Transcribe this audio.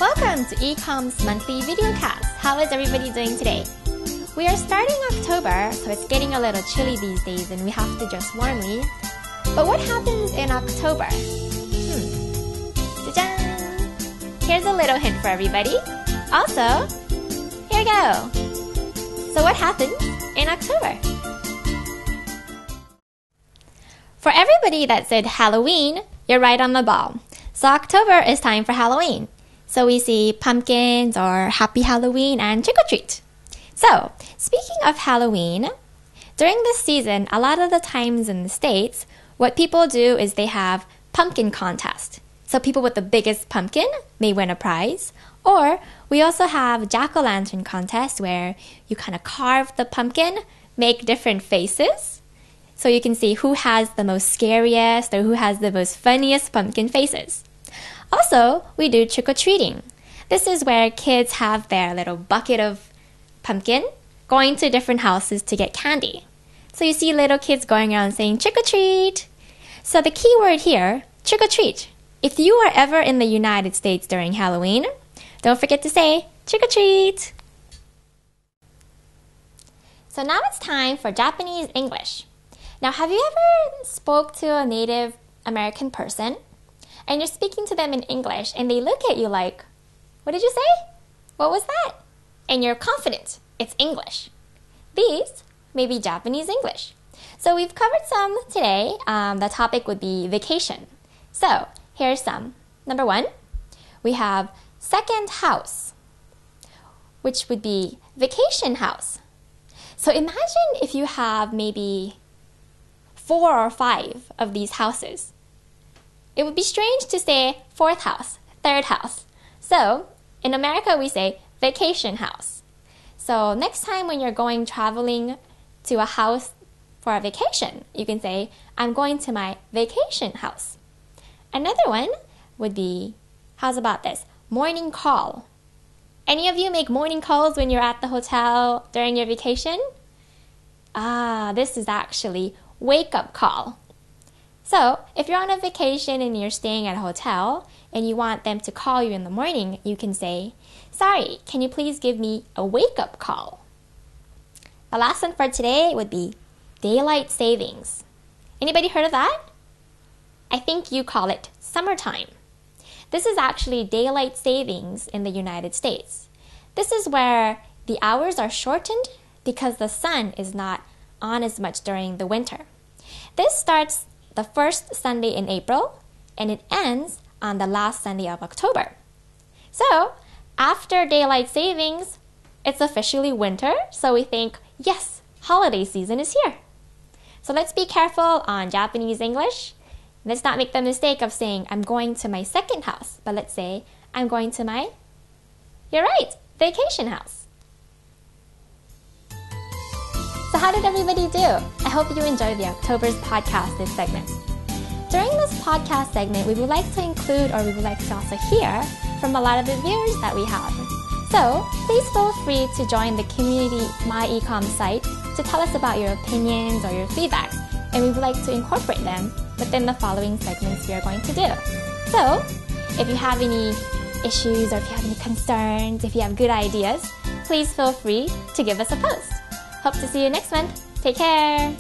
Welcome to eCom's monthly videocast. How is everybody doing today? We are starting October, so it's getting a little chilly these days and we have to dress warmly. But what happens in October? Ta-da! Here's a little hint for everybody. Also, here we go. So what happens in October? For everybody that said Halloween, you're right on the ball. So October is time for Halloween. So we see pumpkins or Happy Halloween and trick-or-treat. So, speaking of Halloween, during this season, a lot of the times in the States, what people do is they have pumpkin contest. So people with the biggest pumpkin may win a prize. Or we also have jack-o'-lantern contest where you kind of carve the pumpkin, make different faces. So you can see who has the most scariest or who has the most funniest pumpkin faces. Also, we do trick-or-treating. This is where kids have their little bucket of pumpkin going to different houses to get candy. So you see little kids going around saying trick-or-treat. So the key word here, trick-or-treat. If you are ever in the United States during Halloween, don't forget to say trick-or-treat. So now it's time for Japanese English. Now, have you ever spoke to a Native American person and you're speaking to them in English and they look at you like, what did you say? What was that? And you're confident it's English. These may be Japanese English. So we've covered some today. The topic would be vacation. So here's some. Number one, we have second house, which would be vacation house. So imagine if you have maybe 4 or 5 of these houses. It would be strange to say fourth house, third house. So in America, we say vacation house. So next time when you're going traveling to a house for a vacation, you can say, I'm going to my vacation house. Another one would be, how's about this? Morning call. Any of you make morning calls when you're at the hotel during your vacation? This is actually wake-up call. So if you're on a vacation and you're staying at a hotel and you want them to call you in the morning, you can say, sorry, can you please give me a wake-up call? The last one for today would be daylight savings. Anybody heard of that? I think you call it summertime. This is actually daylight savings in the United States. This is where the hours are shortened because the sun is not on as much during the winter. This starts the first Sunday in April and it ends on the last Sunday of October. So after daylight savings, it's officially winter, so we think, yes, holiday season is here. So let's be careful on Japanese English. Let's not make the mistake of saying, I'm going to my second house, but let's say, I'm going to my, you're right, vacation house. So how did everybody do? I hope you enjoyed the October's podcast, this segment. During this podcast segment, we would like to include or we would like to also hear from a lot of the viewers that we have. So please feel free to join the community My Ecom site to tell us about your opinions or your feedback, and we would like to incorporate them within the following segments we are going to do. So if you have any issues or if you have any concerns, if you have good ideas, please feel free to give us a post. Hope to see you next month. Take care!